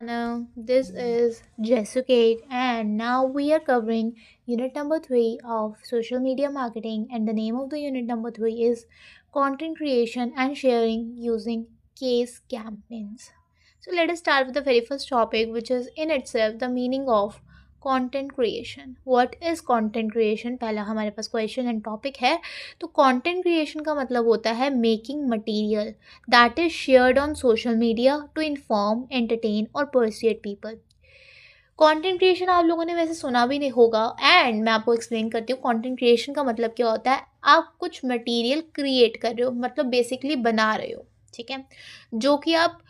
Hello, this is Jessicate, and now we are covering unit number 3 of social media marketing. And the name of the unit number 3 is content creation and sharing using case campaigns. So, let us start with the very first topic, which is in itself the meaning of content creation. What is content creation? पहला हमारे पास question and topic है. तो content creation का मतलब होता है making material that is shared on social media to inform, entertain और persuade people. Content creation आप लोगों ने वैसे सुना भी नहीं होगा एंड मैं आपको एक्सप्लेन करती हूँ कंटेंट क्रिएशन का मतलब क्या होता है. आप कुछ मटेरियल क्रिएट कर रहे हो, मतलब बेसिकली बना रहे हो, ठीक है, जो कि आप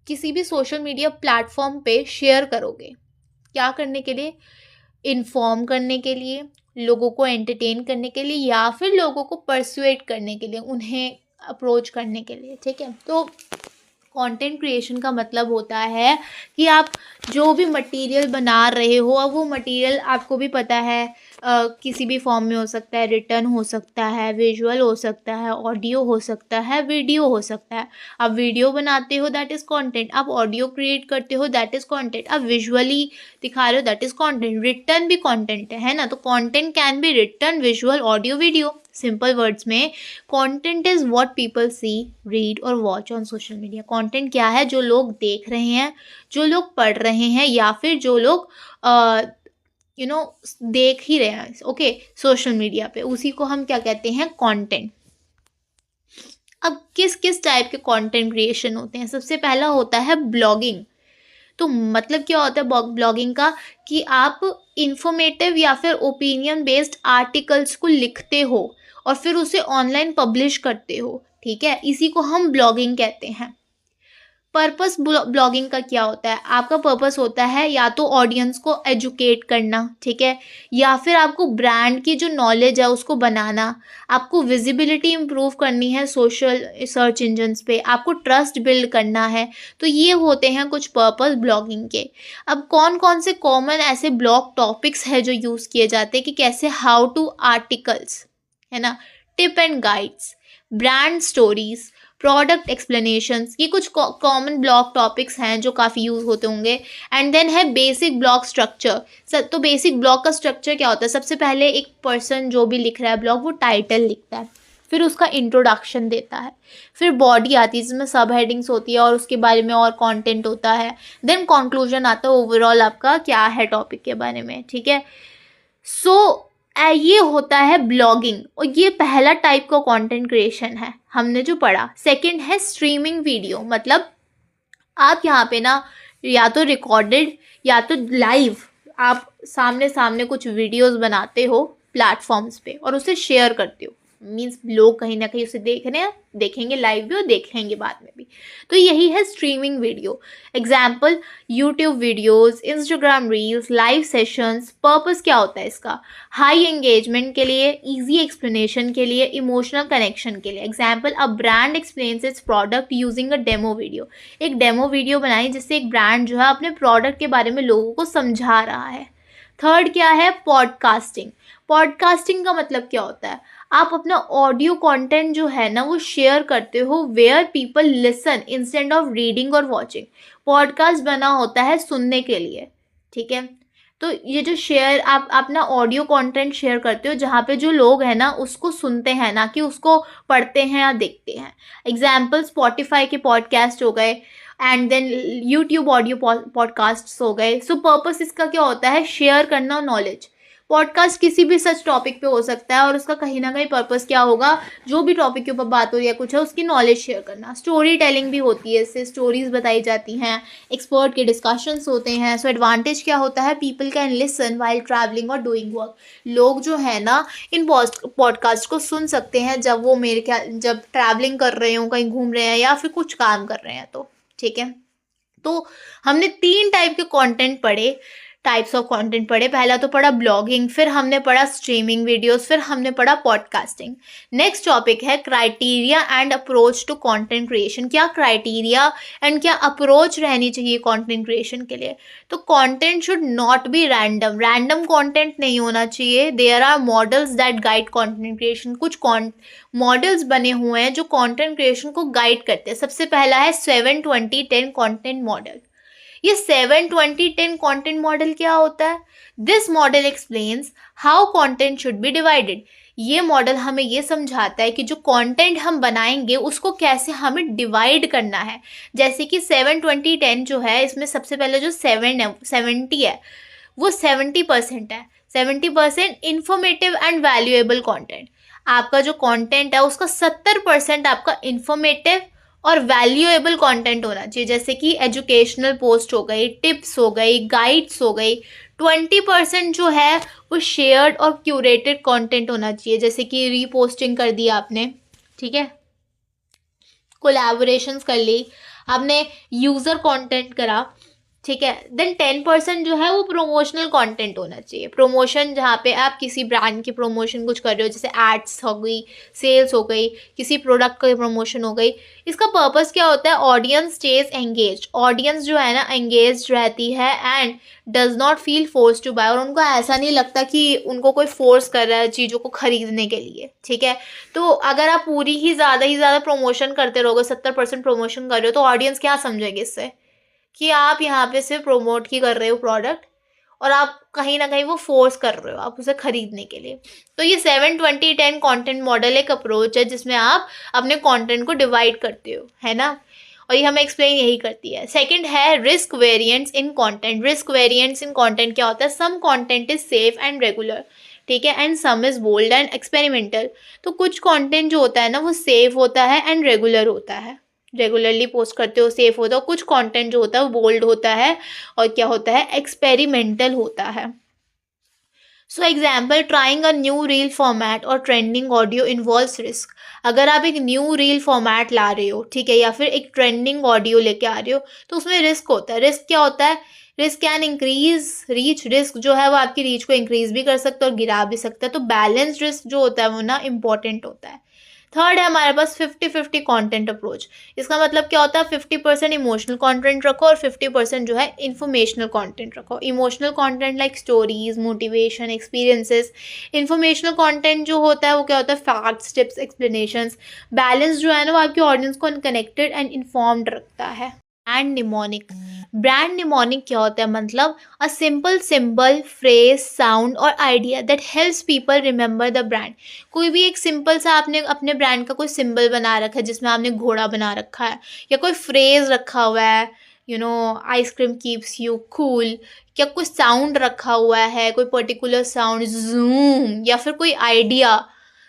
किसी भी सोशल मीडिया प्लेटफॉर्म पे शेयर करोगे. क्या करने के लिए? इन्फॉर्म करने के लिए, लोगों को एंटरटेन करने के लिए, या फिर लोगों को परसुएट करने के लिए, उन्हें अप्रोच करने के लिए, ठीक है. तो कंटेंट क्रिएशन का मतलब होता है कि आप जो भी मटेरियल बना रहे हो, अब वो मटेरियल आपको भी पता है किसी भी फॉर्म में हो सकता है, रिटर्न हो सकता है, विजुअल हो सकता है, ऑडियो हो सकता है, वीडियो हो सकता है. आप वीडियो बनाते हो दैट इज़ कंटेंट, आप ऑडियो क्रिएट करते हो दैट इज़ कंटेंट, आप विजुअली दिखा रहे हो दैट इज़ कंटेंट, रिटर्न भी कंटेंट है ना. तो content can be written, visual, audio, video. Simple words में content is what people see, read और watch on social media. Content क्या है? जो लोग देख रहे हैं, जो लोग पढ़ रहे हैं, या फिर जो लोग देख ही रहे हैं, ओके, सोशल मीडिया पे, उसी को हम क्या कहते हैं? कंटेंट. अब किस किस टाइप के कंटेंट क्रिएशन होते हैं? सबसे पहला होता है ब्लॉगिंग. तो मतलब क्या होता है ब्लॉगिंग का? कि आप इंफॉर्मेटिव या फिर ओपिनियन बेस्ड आर्टिकल्स को लिखते हो और फिर उसे ऑनलाइन पब्लिश करते हो, ठीक है, इसी को हम ब्लॉगिंग कहते हैं. पर्पस ब्लॉगिंग का क्या होता है? आपका पर्पस होता है या तो ऑडियंस को एजुकेट करना, ठीक है, या फिर आपको ब्रांड की जो नॉलेज है उसको बनाना, आपको विजिबिलिटी इम्प्रूव करनी है सोशल सर्च इंजन्स पे, आपको ट्रस्ट बिल्ड करना है. तो ये होते हैं कुछ पर्पस ब्लॉगिंग के. अब कौन कौन से कॉमन ऐसे ब्लॉग टॉपिक्स है जो यूज़ किए जाते हैं कि कैसे? हाउ टू आर्टिकल्स, है ना, tip and guides, brand stories, product explanations, ये कुछ कॉमन ब्लॉग टॉपिक्स हैं जो काफ़ी यूज़ होते होंगे. एंड देन है बेसिक ब्लॉग स्ट्रक्चर. तो बेसिक ब्लॉग का स्ट्रक्चर क्या होता है? सबसे पहले एक पर्सन जो भी लिख रहा है ब्लॉग, वो टाइटल लिखता है, फिर उसका इंट्रोडक्शन देता है, फिर बॉडी आती है जिसमें सब हेडिंग्स होती है और उसके बारे में और कंटेंट होता है, देन कंक्लूजन आता है, ओवरऑल आपका क्या है टॉपिक के बारे में, ठीक है. सो ये होता है ब्लॉगिंग, और ये पहला टाइप का कंटेंट क्रिएशन है हमने जो पढ़ा. सेकंड है स्ट्रीमिंग वीडियो. मतलब आप यहाँ पे ना या तो रिकॉर्डेड या तो लाइव आप सामने सामने कुछ वीडियोस बनाते हो प्लेटफॉर्म्स पे और उसे शेयर करते हो. मीन्स लोग कहीं ना कहीं उसे देख रहे हैं, देखेंगे लाइव भी और देखेंगे बाद में भी. तो यही है streaming video. Example YouTube videos, Instagram reels, live sessions. Purpose क्या होता है इसका? हाई एंगेजमेंट के लिए, इजी एक्सप्लेनेशन के लिए, इमोशनल कनेक्शन के लिए. Example, a brand explains it's product using a demo video. एक डेमो वीडियो बनाई जिससे एक ब्रांड जो है अपने प्रोडक्ट के बारे में लोगों को समझा रहा है. थर्ड क्या है? पॉडकास्टिंग. पॉडकास्टिंग का मतलब क्या होता है? आप अपना ऑडियो कंटेंट जो है ना वो शेयर करते हो where people listen instead of reading और वॉचिंग. पॉडकास्ट बना होता है सुनने के लिए, ठीक है. तो ये जो शेयर आप अपना ऑडियो कंटेंट शेयर करते हो जहाँ पे जो लोग हैं ना उसको सुनते हैं, ना कि उसको पढ़ते हैं या देखते हैं. एग्जाम्पल, स्पॉटिफाई के पॉडकास्ट हो गए and then YouTube audio podcast हो गए. सो पर्पस इसका क्या होता है? शेयर करना नॉलेज. पॉडकास्ट किसी भी सच टॉपिक पे हो सकता है और उसका कहीं ना कहीं पर्पस क्या होगा? जो भी टॉपिक के ऊपर बात हो रही है कुछ है, उसकी नॉलेज शेयर करना. स्टोरी टेलिंग भी होती है, इससे स्टोरीज बताई जाती हैं, एक्सपर्ट के डिस्कशंस होते हैं. सो एडवांटेज क्या होता है? People can listen while travelling और डूइंग वर्क. लोग जो है ना इन पॉडकास्ट को सुन सकते हैं जब वो मेरे ख्याल जब ट्रैवलिंग कर रहे हो, कहीं घूम रहे हैं या फिर कुछ काम कर रहे हैं, तो ठीक है. तो हमने 3 टाइप के कंटेंट पढ़े, टाइप्स ऑफ कंटेंट पढ़े. पहला तो पढ़ा ब्लॉगिंग, फिर हमने पढ़ा स्ट्रीमिंग वीडियोस, फिर हमने पढ़ा पॉडकास्टिंग. नेक्स्ट टॉपिक है criteria and approach to content creation. क्या क्राइटेरिया एंड क्या अप्रोच रहनी चाहिए कंटेंट क्रिएशन के लिए? तो content should not be random. Random content नहीं होना चाहिए. There are models that guide content creation. कुछ मॉडल्स बने हुए हैं जो कंटेंट क्रिएशन को गाइड करते हैं. सबसे पहला है 7-20-10 कंटेंट मॉडल. ये 7-20-10 कंटेंट मॉडल क्या होता है? This model explains how content should be divided. ये मॉडल हमें ये समझाता है कि जो कंटेंट हम बनाएंगे उसको कैसे हमें डिवाइड करना है। जैसे कि 7-20-10 जो है, इसमें सबसे पहले जो 70 है वो 70% है। 70% इंफॉर्मेटिव एंड वैल्यूएबल कंटेंट। आपका जो कंटेंट है उसका 70% आपका इंफॉर्मेटिव और वैल्यूएबल कंटेंट होना चाहिए, जैसे कि एजुकेशनल पोस्ट हो गई, टिप्स हो गई, गाइड्स हो गई। 20% जो है वो शेयर्ड और क्यूरेटेड कंटेंट होना चाहिए, जैसे कि रीपोस्टिंग कर दी आपने, ठीक है, कोलैबोरेशंस कर ली आपने, यूज़र कंटेंट करा, ठीक है। देन 10% जो है वो प्रमोशनल कंटेंट होना चाहिए। प्रमोशन जहाँ पे आप किसी ब्रांड की प्रमोशन कुछ कर रहे हो, जैसे एड्स हो गई, सेल्स हो गई, किसी प्रोडक्ट की प्रमोशन हो गई। इसका पर्पस क्या होता है? Audience stage engage. ऑडियंस जो है ना एंगेज रहती है and does not feel force to buy, और उनको ऐसा नहीं लगता कि उनको कोई फोर्स कर रहा है चीज़ों को खरीदने के लिए, ठीक है। तो अगर आप पूरी ही ज़्यादा प्रमोशन करते रहोगे, 70% प्रमोशन कर रहे हो, तो ऑडियंस क्या समझेगी इससे कि आप यहाँ पे सिर्फ प्रोमोट ही कर रहे हो प्रोडक्ट, और आप कहीं ना कहीं वो फोर्स कर रहे हो आप उसे खरीदने के लिए। तो ये 7-20-10 कंटेंट मॉडल एक अप्रोच है जिसमें आप अपने कंटेंट को डिवाइड करते हो, है ना, और ये हमें एक्सप्लेन यही करती है। सेकंड है risk variants in content. Risk variants in content क्या होता है? Some content is safe and regular, ठीक है, and some is bold and experimental. तो कुछ कंटेंट जो होता है ना वो सेफ होता है एंड रेगुलर होता है, रेगुलरली पोस्ट करते हो, सेफ होता है। और कुछ कंटेंट जो होता है वो बोल्ड होता है और क्या होता है? एक्सपेरिमेंटल होता है। So example, trying a new reel format और ट्रेंडिंग ऑडियो इन्वॉल्व्स रिस्क। अगर आप एक न्यू रील फॉर्मेट ला रहे हो, ठीक है, या फिर एक ट्रेंडिंग ऑडियो लेके आ रहे हो, तो उसमें रिस्क होता है। रिस्क क्या होता है? Risk can increase reach. Risk जो है वो आपकी रीच को इंक्रीज भी कर सकता है और गिरा भी सकता है। तो बैलेंस रिस्क जो होता है वो ना इंपॉर्टेंट होता है। थर्ड है हमारे पास 50-50 कंटेंट अप्रोच। इसका मतलब क्या होता है? 50% इमोशनल कंटेंट रखो और 50% जो है इंफॉर्मेशनल कंटेंट रखो। Emotional content like stories, motivation, experiences. Informational content जो होता है वो क्या होता है? Facts, tips, explanations. बैलेंस जो है ना वो आपकी ऑडियंस को कनेक्टेड एंड इन्फॉर्म्ड रखता है। Brand mnemonic. ब्रांड निमोनिक क्या होता है? मतलब a simple symbol, phrase, sound और idea that helps people remember the brand. कोई भी एक सिंपल सा आपने अपने ब्रांड का कोई सिंबल बना रखा है, जिसमें आपने घोड़ा बना रखा है, या कोई फ्रेज रखा हुआ है, आइसक्रीम कीप्स यू कूल, या कोई साउंड रखा हुआ है, कोई पर्टिकुलर साउंड, जूम, या फिर कोई आइडिया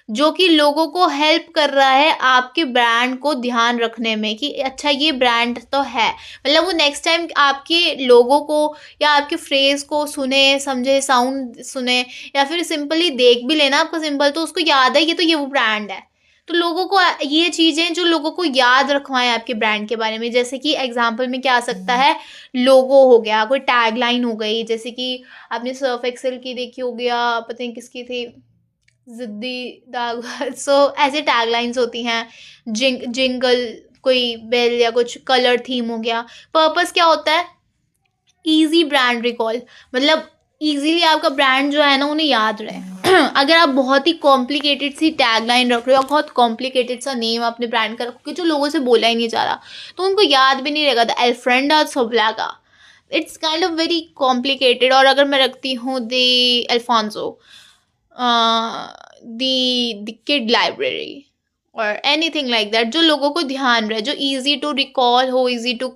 जो कि लोगों को हेल्प कर रहा है आपके ब्रांड को ध्यान रखने में कि अच्छा ये ब्रांड तो है। मतलब वो नेक्स्ट टाइम आपके लोगों को या आपके फ्रेज को सुने, समझे, साउंड सुने, या फिर सिंपली देख भी लेना आपका सिंबल, तो उसको याद है ये तो ये वो ब्रांड है। तो लोगों को ये चीज़ें जो लोगों को याद रखवाएं आपके ब्रांड के बारे में, जैसे कि एग्जांपल में क्या आ सकता है? लोगो हो गया, कोई टैगलाइन हो गई, जैसे कि आपने सर्फ एक्सेल की देखी हो गया, पता नहीं किसकी थी, ज़िद्दी दाग। सो ऐसे टैगलाइंस होती हैं, जिंगल, कोई बेल या कुछ कलर थीम हो गया। पर्पस क्या होता है? ईजी ब्रांड रिकॉल, मतलब ईजीली आपका ब्रांड जो है ना उन्हें याद रहे। अगर आप बहुत ही कॉम्प्लिकेटेड सी टैगलाइन रख रहे हो, बहुत कॉम्प्लिकेटेड सा नेम अपने ब्रांड का रखोगे जो लोगों से बोला ही नहीं जा रहा, तो उनको याद भी नहीं रहेगा। द एल्फ्रेंडा सोब्लागा, it's kind of very complicated. और अगर मैं रखती हूँ the Alphonso, the kid library or anything like that, जो लोगों को ध्यान रहे, जो easy to recall हो, easy to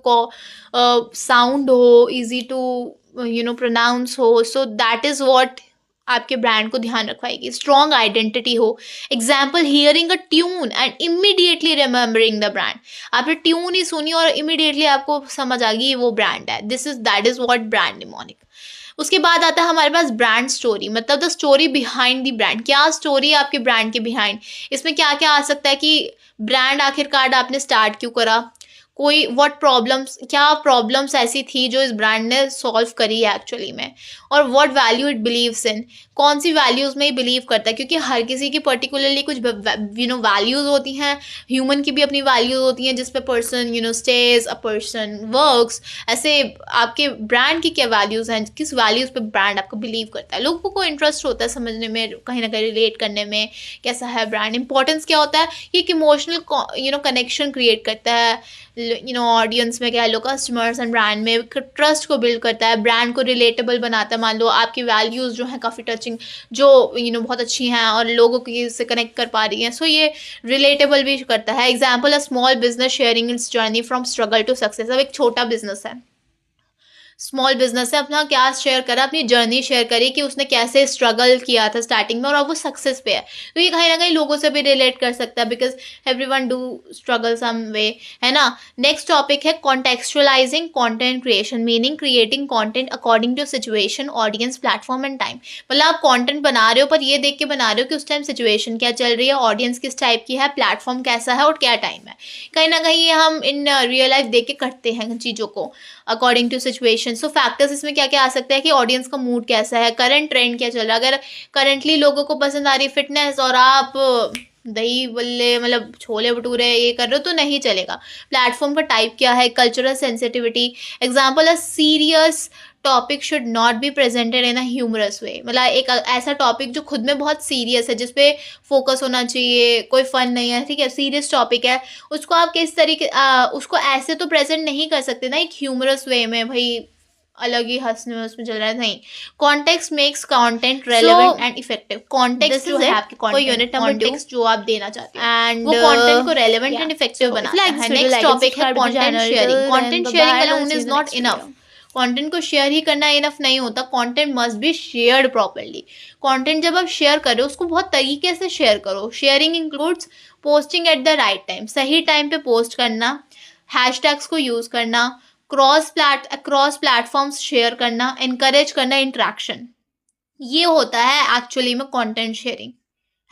sound हो, easy to pronounce हो, so that is what आपके ब्रांड को ध्यान रखवाएगी। स्ट्रॉन्ग आइडेंटिटी हो, example hearing a tune and immediately remembering the brand. आपने ट्यून ही सुनी और इमीडिएटली आपको समझ आ गई वो ब्रांड है। That is what brand mnemonic. उसके बाद आता है हमारे पास ब्रांड स्टोरी, मतलब the story behind the brand. क्या स्टोरी है आपके ब्रांड के बिहाइंड? इसमें क्या क्या आ सकता है कि ब्रांड आखिरकार आपने स्टार्ट क्यों करा, कोई क्या प्रॉब्लम्स ऐसी थी जो इस ब्रांड ने सॉल्व करी है एक्चुअली में, और what value it believes in, कौन सी वैल्यूज़ में बिलीव करता है, क्योंकि हर किसी की पर्टिकुलरली कुछ वैल्यूज़ होती हैं। ह्यूमन की भी अपनी वैल्यूज़ होती हैं जिस पे person stage, a person works. ऐसे आपके ब्रांड की क्या वैल्यूज़ हैं, किस वैल्यूज़ पे ब्रांड आपको बिलीव करता है। लोगों को इंटरेस्ट होता है समझने में, कहीं ना कहीं रिलेट करने में, कैसा है ब्रांड। इंपॉर्टेंस क्या होता है? ये एक इमोशनल कनेक्शन क्रिएट करता है। ऑडियंस में कह लो, कस्टमर्स एंड ब्रांड में ट्रस्ट को बिल्ड करता है, ब्रांड को रिलेटेबल बनाता है। मान लो आपकी वैल्यूज़ जो हैं काफ़ी टचिंग, जो बहुत अच्छी हैं और लोगों की से कनेक्ट कर पा रही हैं, सो ये रिलेटेबल भी करता है। Example, a small business sharing its journey from struggle to success. अब एक छोटा बिजनेस है, स्मॉल बिजनेस है, अपना क्या शेयर करा, अपनी जर्नी शेयर करी कि उसने कैसे स्ट्रगल किया था स्टार्टिंग में और अब वो सक्सेस पे है। तो ये कहीं ना कहीं लोगों से भी रिलेट कर सकता है, because everyone do struggle some way, है ना। नेक्स्ट टॉपिक है contextualising content creation, meaning creating content according to situation, audience, platform and time. मतलब आप कंटेंट बना रहे हो पर ये देख के बना रहे हो कि उस टाइम सिचुएशन क्या चल रही है, ऑडियंस किस टाइप की है, प्लेटफॉर्म कैसा है और क्या टाइम है। कहीं ना कहीं ये हम इन रियल लाइफ देख के करते हैं चीज़ों को according to situation. So factors इसमें क्या क्या आ सकता है कि ऑडियंस का मूड कैसा है, करंट ट्रेंड क्या चल रहा है। अगर करंटली लोगों को पसंद आ रही फिटनेस और आप दही बल्ले मतलब छोले भटूरे ये कर रहे हो तो नहीं चलेगा। प्लेटफॉर्म का टाइप क्या है, cultural sensitivity. Example, a serious topic should not be presented in a humorous way. मतलब एक ऐसा टॉपिक जो खुद में बहुत सीरियस है, जिसपे फोकस होना चाहिए, कोई फन नहीं है, ठीक है, सीरियस टॉपिक है, उसको आप किस तरीके उसको ऐसे तो प्रेजेंट नहीं कर सकते ना एक ह्यूमरस वे में, भाई अलग ही हंसने में उसमें चल रहा है, नहीं। Context makes content relevant and effective. Context जो है आपके कंटेंट, यूनिट नंबर 2 जो आप देना चाहते हो एंड वो कंटेंट को रेलेवेंट एंड इफेक्टिव बनाता है। नेक्स्ट टॉपिक है content sharing. Content sharing alone is not enough. Content को शेयर ही करना इनफ नहीं होता, content must be shared properly. Content जब आप शेयर करो उसको बहुत तरीके से शेयर करो। Sharing includes posting at the right time, सही टाइम पे पोस्ट करना, हैशटैग्स को यूज करना, क्रॉस प्लेटफॉर्म्स शेयर करना, एनकरेज करना इंटरेक्शन। ये होता है एक्चुअली में कंटेंट शेयरिंग,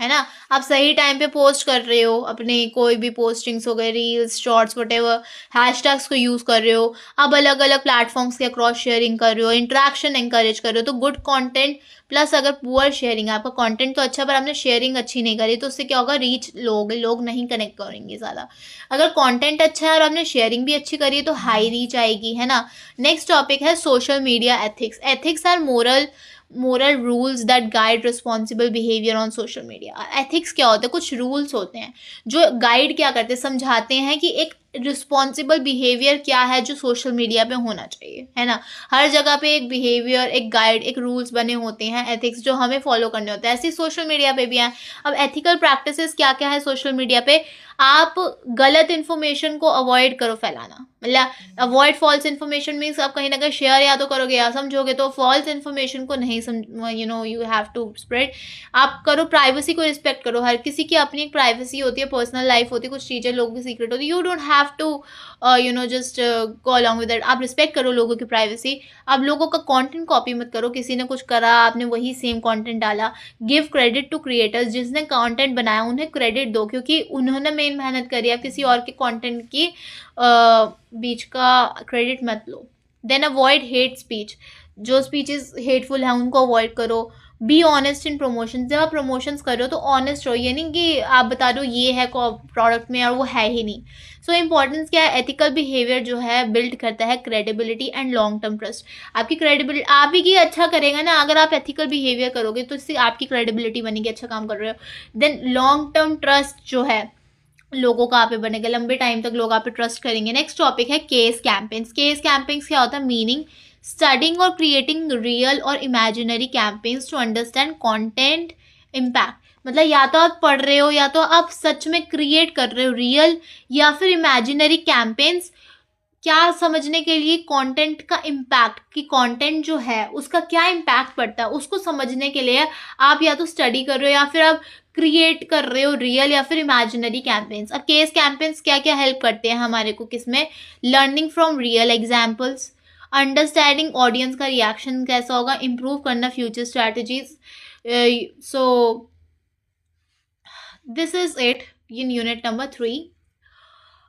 है ना। आप सही टाइम पे पोस्ट कर रहे हो, अपने कोई भी पोस्टिंग्स हो गए, रील्स, शॉर्ट्स, वटेवर, हैशटैग्स को यूज कर रहे हो, आप अलग अलग प्लेटफॉर्म्स के क्रॉस शेयरिंग कर रहे हो, इंटरेक्शन एनकरेज कर रहे हो। तो गुड कंटेंट प्लस अगर पुअर शेयरिंग, आपका कंटेंट तो अच्छा पर आपने शेयरिंग अच्छी नहीं करी, तो उससे क्या होगा, रीच लोग नहीं कनेक्ट करेंगे ज़्यादा। अगर कंटेंट अच्छा है और आपने शेयरिंग भी अच्छी करी है तो हाई रीच आएगी, है ना। नेक्स्ट टॉपिक है social media ethics. Ethics are moral rules that guide responsible behaviour on social media. Ethics क्या होता है, कुछ रूल्स होते हैं जो गाइड क्या करते हैं, समझाते हैं कि एक रिस्पॉन्सिबल बिहेवियर क्या है जो सोशल मीडिया पे होना चाहिए, है ना। हर जगह पे एक बिहेवियर, एक गाइड, एक रूल्स बने होते हैं, एथिक्स जो हमें फॉलो करने होते हैं। ऐसे सोशल मीडिया पे भी हैं। अब एथिकल प्रैक्टिसेस क्या क्या है सोशल मीडिया पे, आप गलत इन्फॉर्मेशन को अवॉइड करो फैलाना। मतलब अवॉइड फॉल्स इन्फॉर्मेशन मीन्स आप कहीं ना कहीं शेयर या तो करोगे या समझोगे, तो फॉल्स इन्फॉर्मेशन को नहीं यू हैव टू स्प्रेड। आप करो, प्राइवेसी को रिस्पेक्ट करो। हर किसी की अपनी एक प्राइवेसी होती है, पर्सनल लाइफ होती है, कुछ चीज़ें लोगों की सीक्रेट होती है। You don't have to just go along with that. आप रिस्पेक्ट करो लोगों की प्राइवेसी। आप लोगों का कंटेंट कॉपी मत करो, किसी ने कुछ करा आपने वही सेम कंटेंट डाला। गिव क्रेडिट टू क्रिएटर्स, जिसने कंटेंट बनाया उन्हें क्रेडिट दो, क्योंकि उन्होंने मेन मेहनत करी। आप किसी और के कंटेंट की बीच का क्रेडिट मत लो। देन अवॉइड हेट स्पीच, जो स्पीचेस हेटफुल है उनको अवॉइड करो। बी ऑनेस्ट इन प्रमोशन, जब आप प्रमोशंस कर रहे हो तो ऑनेस्ट रहो, ये नहीं कि आप बता रहे हो ये है प्रोडक्ट में और वो है ही नहीं। सो इंपॉर्टेंस क्या है, एथिकल बिहेवियर जो है बिल्ड करता है credibility and long term trust. आपकी क्रेडिबिलिटी आप ही की अच्छा करेगा ना, अगर आप एथिकल बिहेवियर करोगे तो इससे आपकी क्रेडिबिलिटी बनेगी, अच्छा काम कर रहे हो। देन लॉन्ग टर्म ट्रस्ट जो है लोगों का आप पे बनेगा, लंबे टाइम तक लोग आप पे ट्रस्ट करेंगे। नेक्स्ट टॉपिक है केस कैंपेन्स। केस कैंपेन्स क्या होता है, मीनिंग स्टडिंग और क्रिएटिंग रियल और imaginary campaigns to understand content impact. मतलब या तो आप पढ़ रहे हो या तो आप सच में क्रिएट कर रहे हो रियल या फिर इमेजिनरी कैंपेन्स, क्या समझने के लिए कंटेंट का इम्पैक्ट, कि कंटेंट जो है उसका क्या इम्पैक्ट पड़ता है उसको समझने के लिए आप या तो स्टडी कर रहे हो या फिर आप क्रिएट कर रहे हो रियल या फिर इमेजिनरी कैंपेन्स। अब केस कैंपेन्स क्या क्या हेल्प करते हैं हमारे को, किसमें, learning from real examples, understanding audience का रिएक्शन कैसा होगा, इम्प्रूव करना future strategies. So this is it in unit number 3.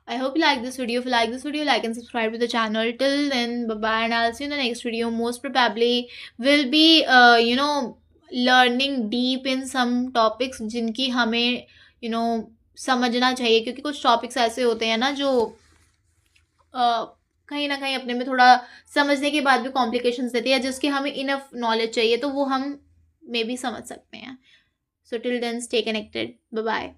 I hope you like this video. If you like this video, like and subscribe to the channel. Till then, bye bye, and I'll see you in the next video. Most probably will be learning deep in some topics जिनकी हमें समझना चाहिए, क्योंकि कुछ topics ऐसे होते हैं ना जो कहीं ना कहीं अपने में थोड़ा समझने के बाद भी कॉम्प्लिकेशंस देती है, जिसकी हमें इनफ नॉलेज चाहिए तो वो हम मे भी समझ सकते हैं. So till then stay connected. Bye bye.